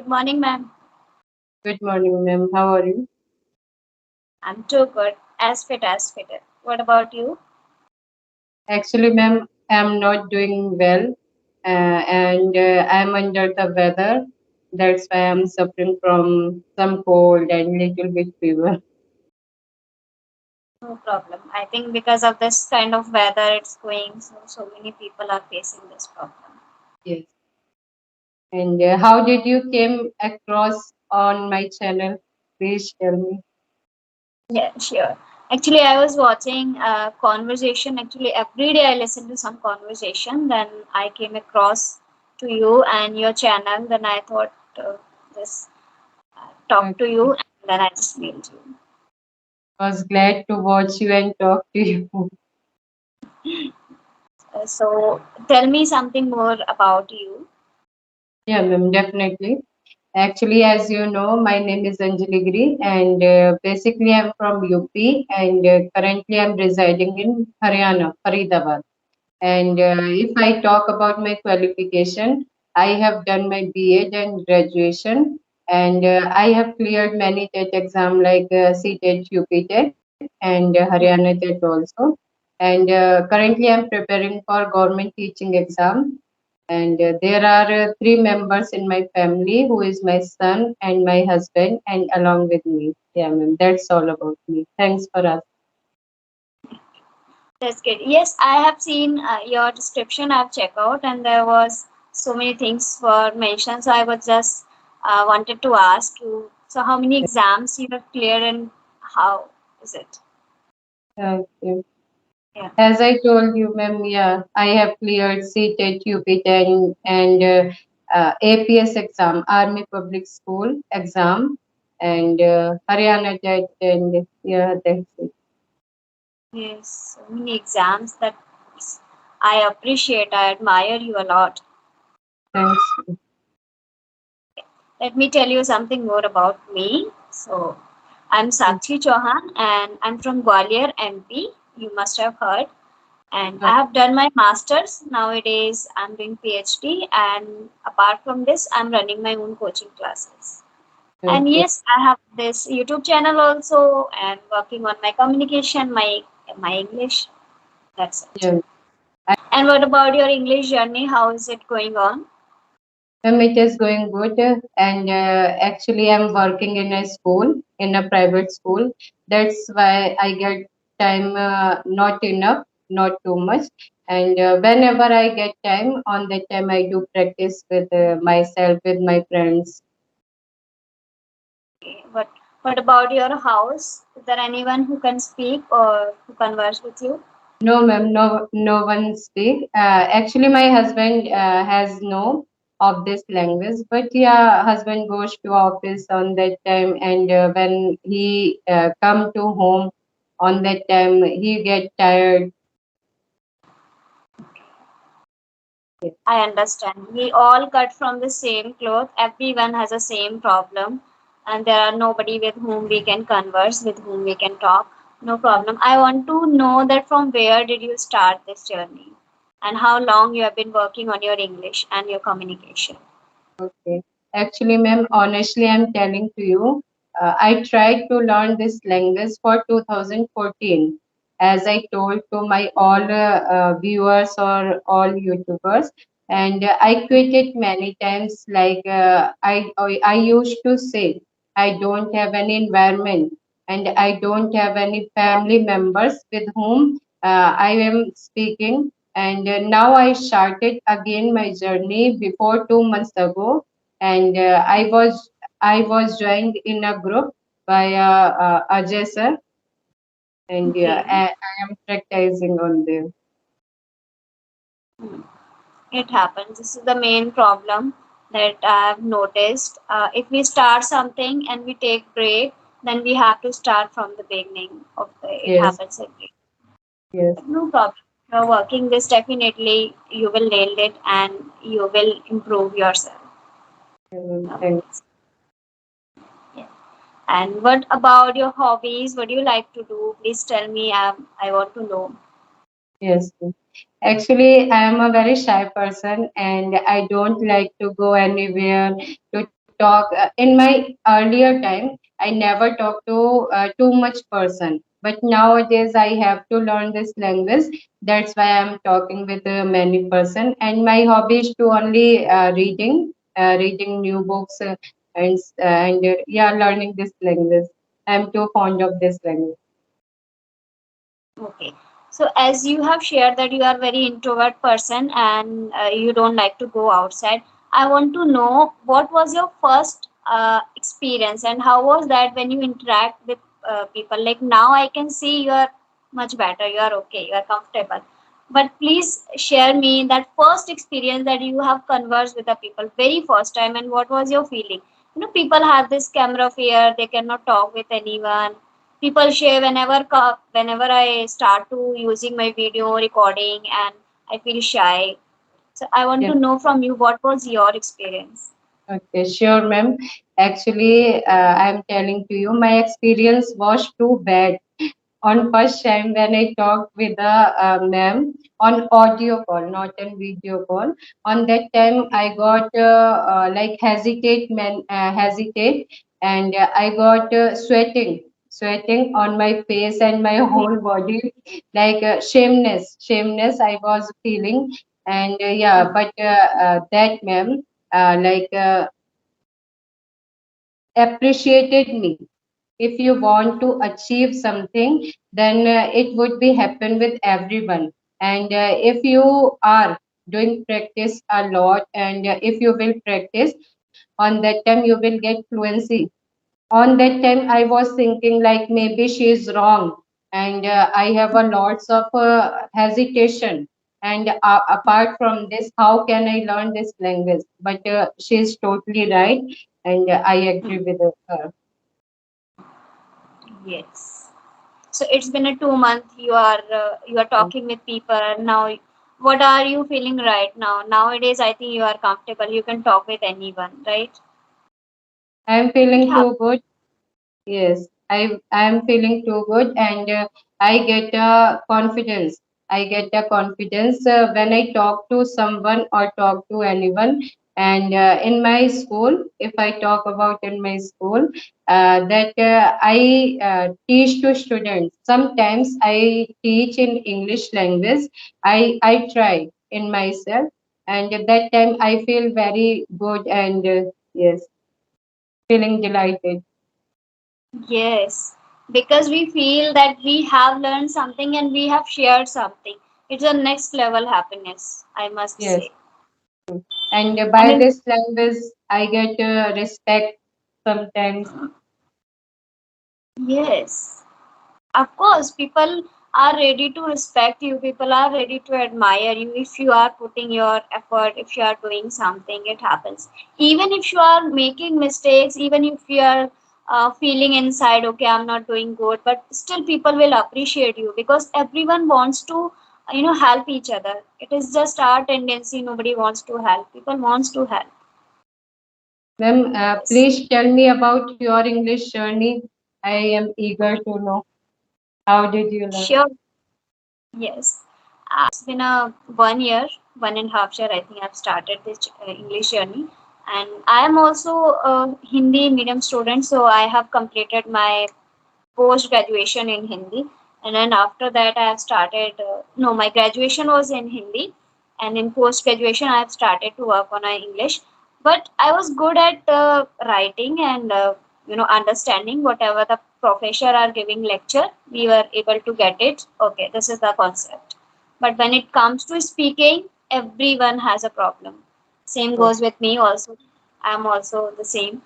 Good morning, ma'am. Good morning, ma'am. How are you? I'm too good, as fit as fitted. What about you? Actually, ma'am, I'm not doing well, and I'm under the weather. That's why I'm suffering from some cold and little bit fever. No problem. I think because of this kind of weather it's going, so many people are facing this problem. Yes. And how did you came across on my channel? Please tell me. Yeah, sure. Actually, I was watching a conversation. Actually, every day I listen to some conversation. Then I came across to you and your channel. Then I thought this talk to Okay. you, and then I just mailed you. Was glad to watch you and talk to you. So tell me something more about you. Yeah, ma'am, definitely. Actually, as you know, my name is Anjali Giri, and basically I'm from UP, and currently I'm residing in Haryana, Faridabad. And if I talk about my qualification, I have done my B.Ed and graduation, and I have cleared many TET exam like CTET, UP TET, and Haryana TET also. And currently, I'm preparing for government teaching exam. And there are three members in my family, who is my son and my husband, and along with me. Yeah, ma'am. That's all about me. Thanks for asking. That's good. Yes, I have seen your description. I've checked out, and there was so many things were mentioned. So I was just wanted to ask you. So how many exams you have cleared, and how is it? Thank you. Yeah. As I told you, ma'am, yeah, I have cleared CTET, UP10, and APS exam, Army Public School exam, and Haryana TET, and yeah, that's it. Yes, so many exams that I appreciate. I admire you a lot. Thanks. Let me tell you something more about me. So I'm Sakshi Chauhan, and I'm from Gwalior, MP. You must have heard. And I have done my masters. Nowadays I'm doing PhD, and apart from this I'm running my own coaching classes. And Okay. yes, I have this YouTube channel also, and working on my communication, my English. That's it. Yeah. And what about your English journey? How is it going on? It is going good, and actually, I'm working in a school, in a private school. That's why I get time, not enough, not too much. And whenever I get time, on that time, I do practice with myself, with my friends. Okay. What about your house? Is there anyone who can speak or who converse with you? No, ma'am, no one speak. Actually, my husband has no of this language, but yeah, husband goes to office on that time, and when he come to home on that time, he get tired. I understand. We all cut from the same cloth. Everyone has the same problem, and there are nobody with whom we can converse, with whom we can talk. No problem. I want to know that from where did you start this journey, and how long you have been working on your English and your communication. Okay. Actually, ma'am, honestly, I'm telling to you, I tried to learn this language for 2014, as I told to my all viewers or all YouTubers, and I quit it many times. Like I used to say, I don't have any environment, and I don't have any family members with whom I am speaking, and now I started again my journey before 2 months ago, and I was joined in a group by Ajay sir, and yeah, Okay. I am practicing on them. Hmm. It happens. This is the main problem that I've noticed. If we start something and we take break, then we have to start from the beginning of the. It Yes, happens again. yes. But no problem. You're working this definitely. You will nail it and you will improve yourself. No Thank worries. Yeah. And what about your hobbies? What do you like to do? Please tell me. I want to know. yes. Actually, I am a very shy person, and I don't like to go anywhere to talk in my earlier time. I never talked to too much person, but nowadays I have to learn this language. That's why I'm talking with many person. And my hobby is to only reading new books and yeah, learning this language. I'm too fond of this language. Okay. So as you have shared that you are very introvert person and you don't like to go outside, I want to know what was your first experience and how was that when you interact with people? Like now I can see you are much better, you are okay, you are comfortable. But please share me that first experience that you have conversed with the people very first time and what was your feeling? You know, people have this camera fear, they cannot talk with anyone. People share whenever I start to using my video recording and I feel shy. So I want Yeah. to know from you what was your experience. Okay, sure, ma'am. Actually, I'm telling to you, my experience was too bad on first time when I talked with the ma'am on audio call, not on video call. On that time, I got like hesitate, and I got sweating on my face and my whole body, like shameness I was feeling, and yeah, but that ma'am like appreciated me. If you want to achieve something, then it would be happen with everyone. And if you are doing practice a lot, and if you will practice, on that time you will get fluency. On that time I was thinking like maybe she is wrong, and I have a lots of hesitation, and apart from this, how can I learn this language? But she is totally right, and I agree with her. Yes. So it's been a 2 month you are talking with people now. What are you feeling right now? Nowadays, I think you are comfortable. You can talk with anyone, right? I am It feeling too happens. good. Yes, I am feeling too good, and I get a confidence. I get a confidence when I talk to someone or talk to anyone. And in my school, if I talk about in my school, that I teach to students. Sometimes I teach in English language. I try in myself, and at that time I feel very good, and yes, feeling delighted. Yes, because we feel that we have learned something and we have shared something. It's a next level happiness, I must Yes. say. And And by it, this language I get respect sometimes. yes, of course, people are ready to respect you. People are ready to admire you if you are putting your effort, if you are doing something, it happens. Even if you are making mistakes, even if you are feeling inside, okay, I'm not doing good, but still people will appreciate you because everyone wants to, help each other. It is just our tendency. Nobody wants to help. People wants to help. Ma'am, Yes. please tell me about your English journey. I am eager to know, how did you learn? Sure. Yes. It's been a 1 year, 1.5 year, I think I've started this English journey. And I am also a Hindi medium student, so I have completed my post graduation in Hindi. And then after that, I have started, no, my graduation was in Hindi. And in post graduation, I have started to work on English. But I was good at writing and, understanding whatever the professor are giving lecture. We were able to get it. Okay, this is the concept. But when it comes to speaking, everyone has a problem. Same Oh, goes with me also. I'm also the same.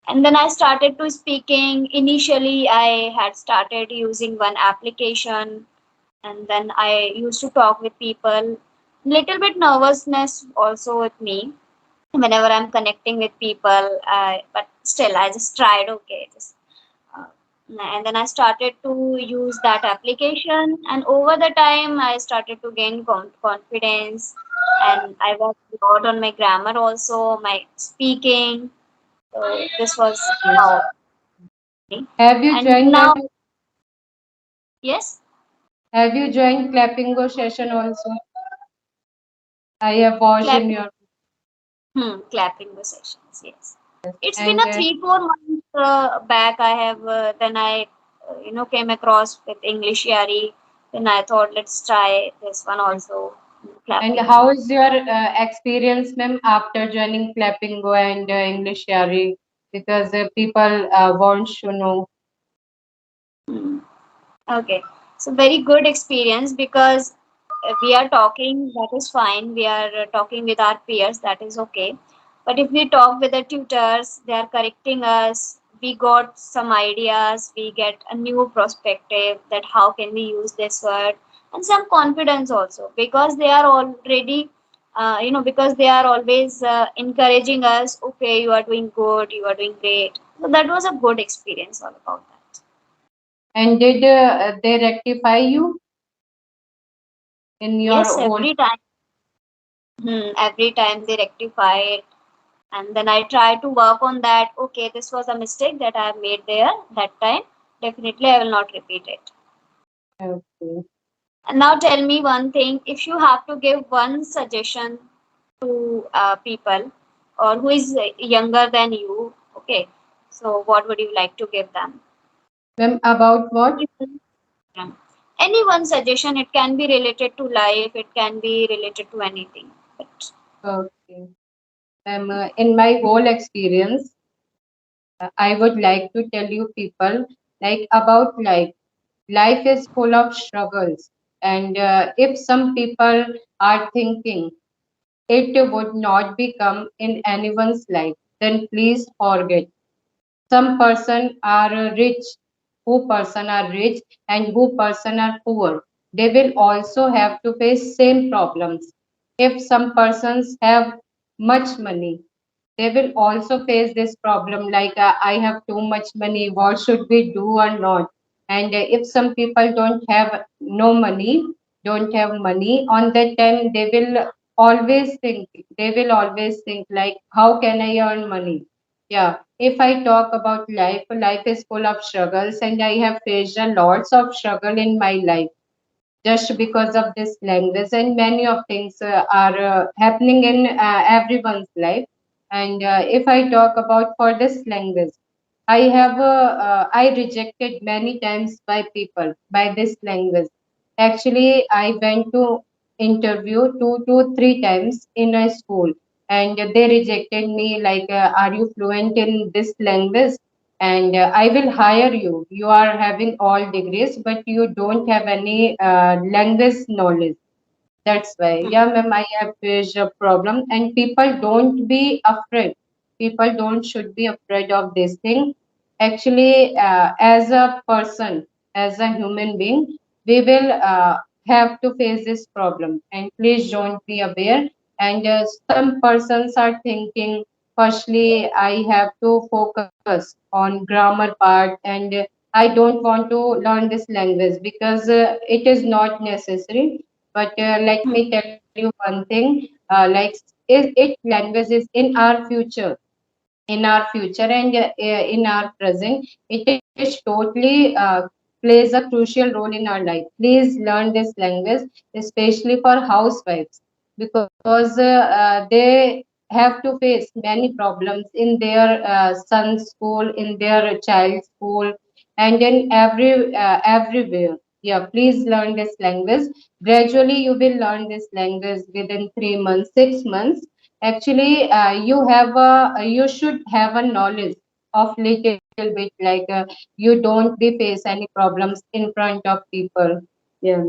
And then I started to speaking. Initially, I had started using one application, and then I used to talk with people. Little bit nervousness also with me whenever I'm connecting with people. But still, I just tried. Okay, just uh, and then I started to use that application, and over the time, I started to gain confidence, and I worked a lot on my grammar also, my speaking. So this was yes. how. Have you And joined now, that? yes, Have you joined clapping go session also? I have watched in clapping, your. clapping the sessions, yes. It's been a And 3 4 months back. I have then I came across with English Yari. Then I thought let's try this one also, and clapping. how is your experience, ma'am, after joining Clapping Go and English Yari? Because people want to know. Hmm. Okay, so very good experience because we are talking, that is fine. We are talking with our peers, that is okay. But if we talk with the tutors, they are correcting us. We got some ideas, we get a new perspective that how can we use this word, and some confidence also because they are already, because they are always encouraging us. Okay, you are doing good, you are doing great. So that was a good experience all about that. And did they rectify you in your Yes, whole? every time they rectify it, and then I try to work on that. Okay, this was a mistake that I have made there that time. Definitely, I will not repeat it. Okay. And now tell me one thing: if you have to give one suggestion to people or who is younger than you, okay, so what would you like to give them? Ma'am, about what? Any one suggestion. It can be related to life. It can be related to anything. But Okay. Ma'am, in my whole experience, I would like to tell you people like about life. Life is full of struggles, and if some people are thinking it would not become in anyone's life, then please forget. Some person are rich, who person are rich and who person are poor. They will also have to face same problems. If some persons have much money, they will also face this problem like I have too much money, what should we do or not? And if some people don't have money on that time, they will always think like how can I earn money? Yeah, if I talk about life, life is full of struggles and I have faced a lots of struggle in my life just because of this language, and many of things are happening in everyone's life. And if I talk about for this language, I rejected many times by people by this language. Actually, I went to interview two to three times in a school, and they rejected me like are you fluent in this language? And I will hire you. You are having all degrees, but you don't have any language knowledge. That's why, yeah, ma'am, I have faced a problem, and people don't be afraid. People don't should be afraid of this thing. Actually, as a person, as a human being, we will have to face this problem. And please don't be aware. And some persons are thinking, firstly, I have to focus on grammar part, and I don't want to learn this language because it is not necessary. But let me tell you one thing, like it language is in our future and in our present. It is totally plays a crucial role in our life. Please learn this language, especially for housewives, because they have to face many problems in their son's school, in their child's school, and in everywhere. Yeah, please learn this language. Gradually, you will learn this language within 3 months, 6 months. Actually, you should have a knowledge of little bit like you don't be face any problems in front of people. Yeah.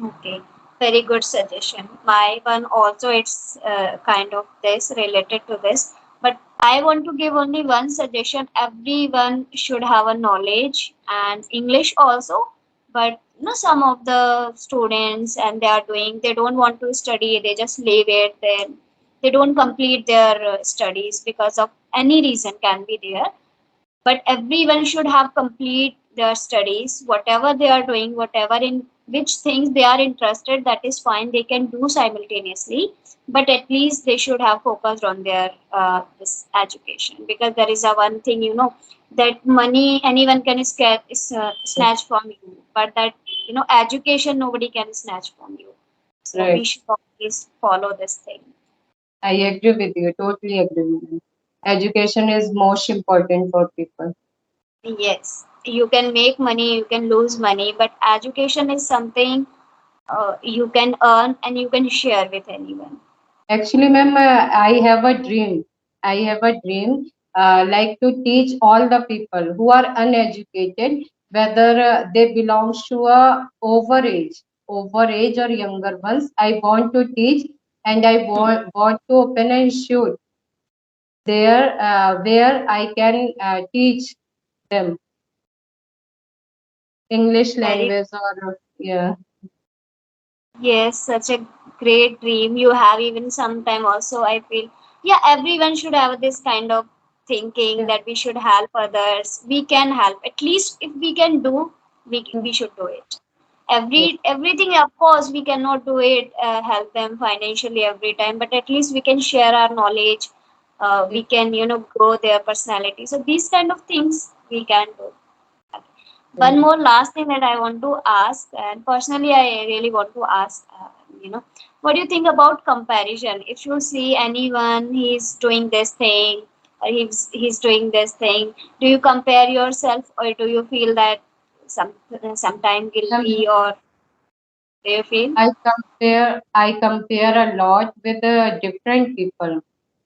okay, very good suggestion. My one also, it's kind of this related to this, but I want to give only one suggestion. Everyone should have a knowledge and English also, but some of the students and they are doing, they don't want to study, they just leave it, then they don't complete their studies because of any reason can be there, but everyone should have complete their studies, whatever they are doing, whatever in which things they are interested, that is fine, they can do simultaneously, but at least they should have focused on their this education, because there is a one thing, that money anyone can snatch from you, but that education nobody can snatch from you. So we Right. should always follow this thing. I agree with you. Totally agree with you. Education is most important for people. Yes, you can make money, you can lose money, but education is something you can earn and you can share with anyone. Actually, ma'am, I have a dream. I have a dream, like to teach all the people who are uneducated, whether they belong to a overage or younger ones. I want to teach, and I Hmm. want to open an institute there where I can teach them English Very language or yeah. Yes, such a great dream you have. Even sometime also, I feel, yeah, everyone should have this kind of thinking Yeah. that we should help others. We can help. At least if we can do, we should do it. Yeah. Everything, of course, we cannot do it, help them financially every time, but at least we can share our knowledge. Yeah. We can, grow their personality. So these kind of things we can do. One Yeah. more last thing that I want to ask, and personally, I really want to ask, what do you think about comparison? If you see anyone, he's doing this thing, or he's doing this thing, do you compare yourself, or do you feel that some sometime Yeah. guilty, or do you feel? I compare a lot with different people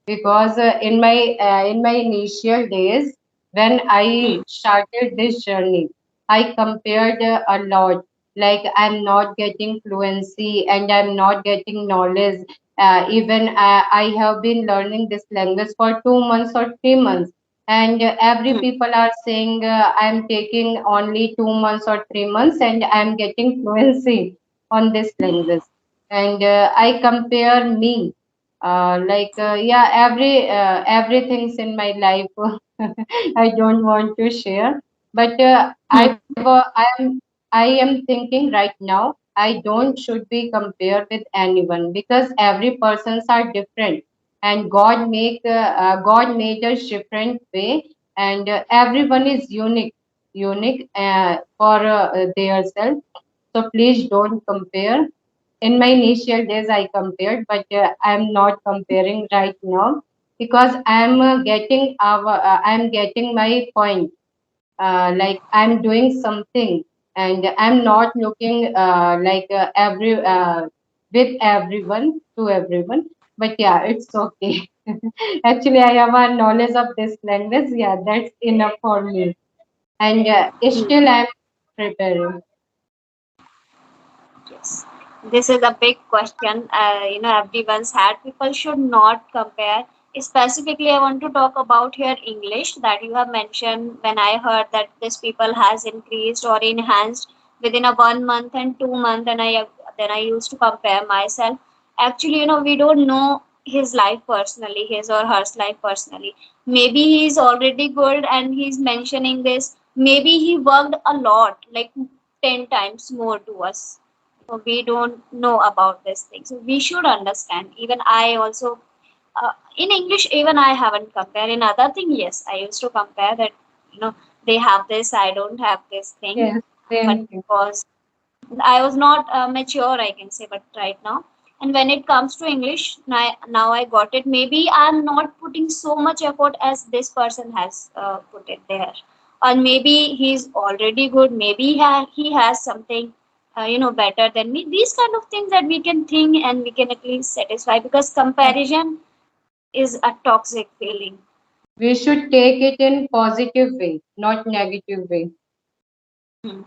because in my initial days when Hmm. I started this journey, I compared a lot. Like I'm not getting fluency and I'm not getting knowledge. Even I have been learning this language for 2 months or 3 months, and every Hmm. people are saying I'm taking only 2 months or 3 months and I'm getting fluency on this language. And I compare me yeah, everything's in my life. I don't want to share, but Hmm. I am thinking right now I don't should be compared with anyone because every persons are different, and God made us different way, and everyone is unique for their self. So please don't compare. In my initial days I compared, but I'm not comparing right now because I'm getting my point. Like I'm doing something and I'm not looking with everyone to everyone. But yeah, it's okay. Actually, I have a knowledge of this language. Yeah, that's enough for me. And Hmm. still I'm preparing. Yes, this is a big question. Everyone's had. People should not compare. Specifically, I want to talk about here English that you have mentioned. When I heard that this people has increased or enhanced within a 1 month and 2 month, and I used to compare myself. Actually, we don't know his life personally, his or her life personally. Maybe he's already good and he's mentioning this. Maybe he worked a lot, like 10 times more to us, so we don't know about this thing, so we should understand. Even I also, in English, even I haven't compared. In other thing, yes, I used to compare that, you know they have this, I don't have this thing. Yes, But same thing. because I was not mature, I can say, but right now. And when it comes to English, now I got it. Maybe I'm not putting so much effort as this person has put it there. Or maybe he's already good. Maybe he has something, better than me. These kind of things that we can think and we can at least satisfy, because comparison is a toxic feeling. We should take it in positive way, not negative way. Hmm.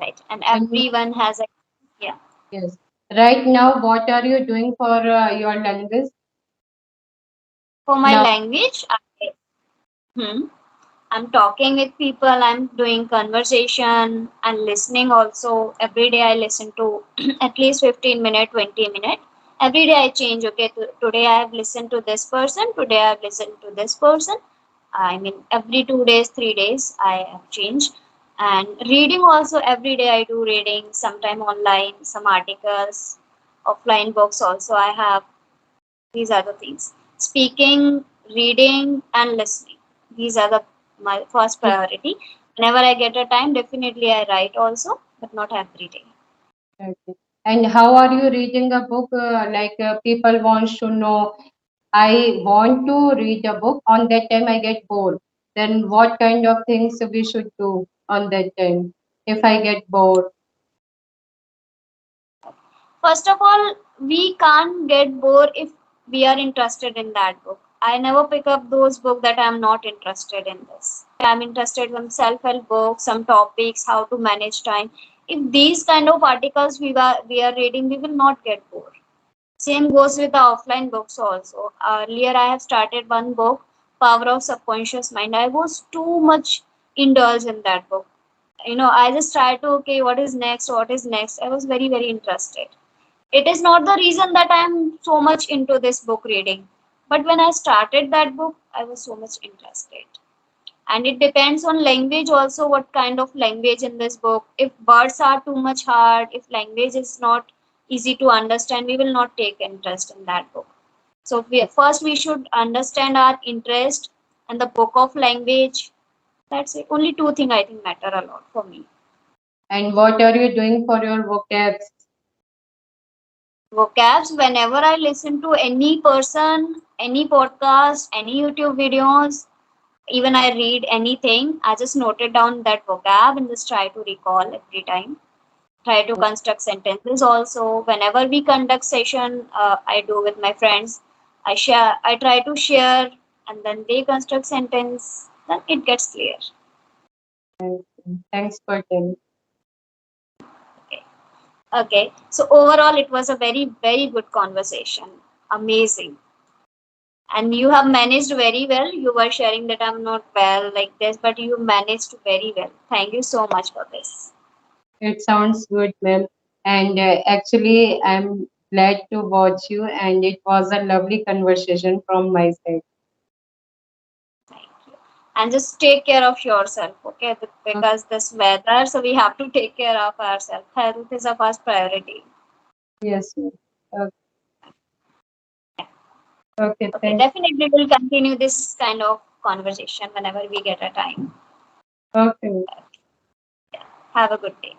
Right. And And everyone has a, yeah. yes, right now, what are you doing for your language For my now? language, hmm, I'm talking with people, I'm doing conversation and listening also. Every day I listen to at least 15 minutes, 20 minutes. Every day I change. Okay, today I have listened to this person, today I have listened to this person. I mean, every 2 days, 3 days, I have changed. And reading also, every day I do reading, sometime online, some articles, offline books also I have. These are the things. Speaking, reading, and listening. These are the my first priority. Whenever I get a time, definitely I write also, but not every day. Okay. And how are you reading a book? Like people wants to know. I want to read a book. On that time, I get bored. Then, what kind of things we should do on that time if I get bored? First of all, we can't get bored if we are interested in that book. I never pick up those books that I'm not interested in this. I'm interested in self-help books, some topics, how to manage time. If these kind of articles we are reading, we will not get bored. Same goes with the offline books also. Earlier, I have started one book, Power of Subconscious Mind. I was too much indulged in that book. I just tried to, okay, what is next? What is next? I was very, very interested. It is not the reason that I am so much into this book reading. But when I started that book, I was so much interested. And it depends on language also, what kind of language in this book. If words are too much hard, if language is not easy to understand, we will not take interest in that book. So first we should understand our interest and the book of language. That's it. Only two things I think matter a lot for me. And what are you doing for your vocabs? Vocabs, whenever I listen to any person, any podcast, any YouTube videos, even I read anything, I just noted down that vocab and just try to recall every time. Try to construct sentences also. Whenever we conduct session, I do with my friends. I try to share, and then they construct sentence. Then it gets clear. Thanks for telling. Okay. Okay. So overall, it was a very, very good conversation. Amazing. And you have managed very well. You were sharing that I'm not well like this, but you managed very well. Thank you so much for this. It sounds good, ma'am. And actually, I'm glad to watch you, and it was a lovely conversation from my side. Thank you. And just take care of yourself, okay? Oh, Because this weather, so we have to take care of ourselves. Health is our first priority. yes, ma'am. Okay, okay, Okay, thank. definitely we'll continue this kind of conversation whenever we get a time. Okay. Have a good day.